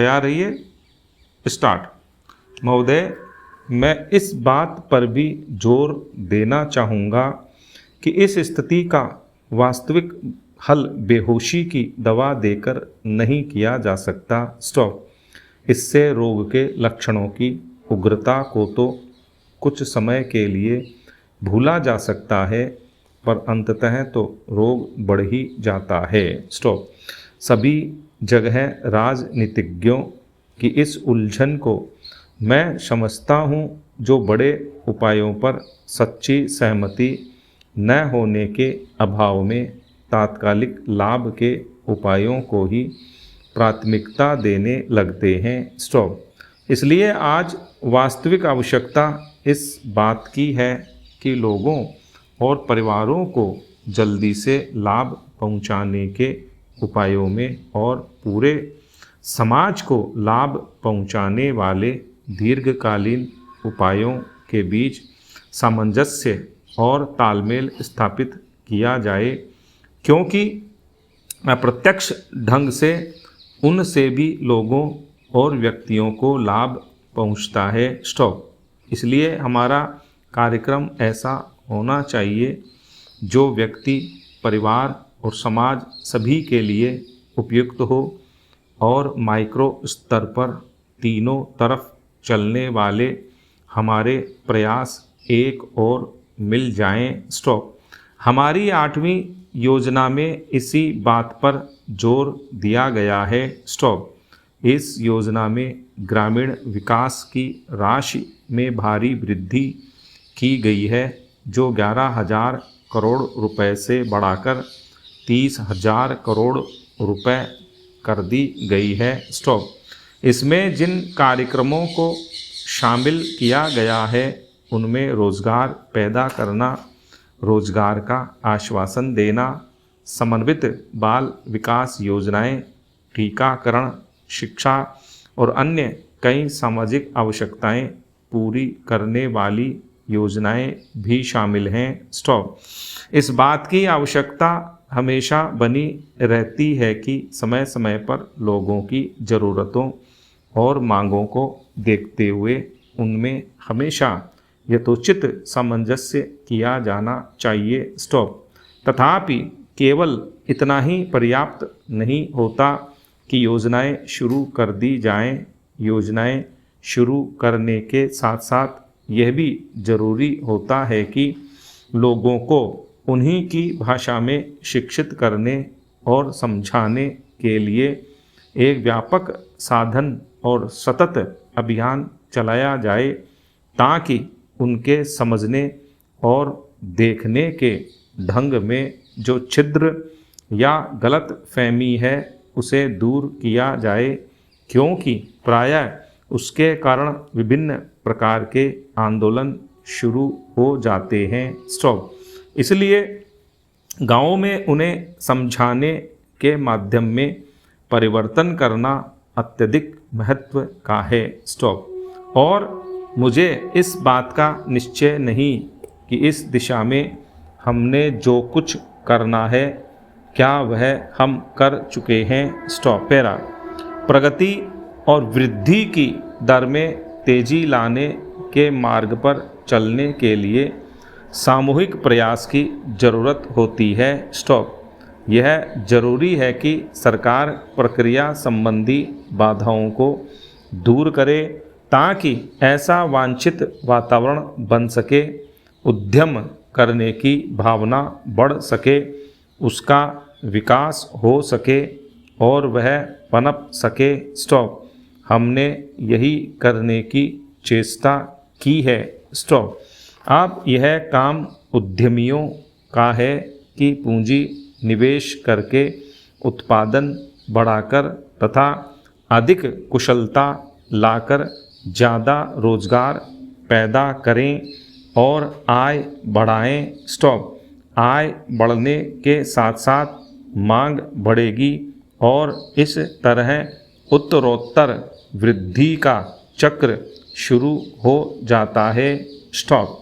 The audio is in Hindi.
तैयार रहिए। स्टार्ट। महोदय, मैं इस बात पर भी जोर देना चाहूँगा कि इस स्थिति का वास्तविक हल बेहोशी की दवा देकर नहीं किया जा सकता। स्टॉप। इससे रोग के लक्षणों की उग्रता को तो कुछ समय के लिए भूला जा सकता है, पर अंततः तो रोग बढ़ ही जाता है। स्टॉप। सभी जगह राजनीतिज्ञों की इस उलझन को मैं समझता हूँ, जो बड़े उपायों पर सच्ची सहमति न होने के अभाव में तात्कालिक लाभ के उपायों को ही प्राथमिकता देने लगते हैं। स्टॉप। इसलिए आज वास्तविक आवश्यकता इस बात की है कि लोगों और परिवारों को जल्दी से लाभ पहुंचाने के उपायों में और पूरे समाज को लाभ पहुंचाने वाले दीर्घकालीन उपायों के बीच सामंजस्य और तालमेल स्थापित किया जाए, क्योंकि अप्रत्यक्ष ढंग से उनसे भी लोगों और व्यक्तियों को लाभ पहुंचता है। स्टॉप। इसलिए हमारा कार्यक्रम ऐसा होना चाहिए जो व्यक्ति, परिवार और समाज सभी के लिए उपयुक्त हो और माइक्रो स्तर पर तीनों तरफ चलने वाले हमारे प्रयास एक और मिल जाएं। स्टॉप। हमारी 8वीं योजना में इसी बात पर जोर दिया गया है। स्टॉप। इस योजना में ग्रामीण विकास की राशि में भारी वृद्धि की गई है, जो 11,000 करोड़ रुपए से बढ़ाकर 30,000 करोड़ रुपए कर दी गई है। स्टॉप। इसमें जिन कार्यक्रमों को शामिल किया गया है उनमें रोजगार पैदा करना, रोजगार का आश्वासन देना, समन्वित बाल विकास योजनाएं, टीकाकरण, शिक्षा और अन्य कई सामाजिक आवश्यकताएं पूरी करने वाली योजनाएं भी शामिल हैं। स्टॉप। इस बात की आवश्यकता हमेशा बनी रहती है कि समय समय पर लोगों की ज़रूरतों और मांगों को देखते हुए उनमें हमेशा यथोचित सामंजस्य किया जाना चाहिए। स्टॉप। तथापि केवल इतना ही पर्याप्त नहीं होता कि योजनाएं शुरू कर दी जाएं। योजनाएं शुरू करने के साथ साथ यह भी जरूरी होता है कि लोगों को उन्हीं की भाषा में शिक्षित करने और समझाने के लिए एक व्यापक साधन और सतत अभियान चलाया जाए, ताकि उनके समझने और देखने के ढंग में जो छिद्र या गलत फहमी है उसे दूर किया जाए, क्योंकि प्रायः उसके कारण विभिन्न प्रकार के आंदोलन शुरू हो जाते हैं। स्टॉप। इसलिए गांवों में उन्हें समझाने के माध्यम में परिवर्तन करना अत्यधिक महत्व का है। स्टॉप। और मुझे इस बात का निश्चय नहीं कि इस दिशा में हमने जो कुछ करना है क्या वह हम कर चुके हैं। स्टॉप। पैरा। प्रगति और वृद्धि की दर में तेजी लाने के मार्ग पर चलने के लिए सामूहिक प्रयास की ज़रूरत होती है। स्टॉप। यह जरूरी है कि सरकार प्रक्रिया संबंधी बाधाओं को दूर करे, ताकि ऐसा वांछित वातावरण बन सके, उद्यम करने की भावना बढ़ सके, उसका विकास हो सके और वह पनप सके। स्टॉप। हमने यही करने की चेष्टा की है। स्टॉप। अब यह काम उद्यमियों का है कि पूंजी निवेश करके उत्पादन बढ़ाकर तथा अधिक कुशलता लाकर ज़्यादा रोजगार पैदा करें और आय बढ़ाएं। स्टॉप। आय बढ़ने के साथ साथ मांग बढ़ेगी और इस तरह उत्तरोत्तर वृद्धि का चक्र शुरू हो जाता है। स्टॉप।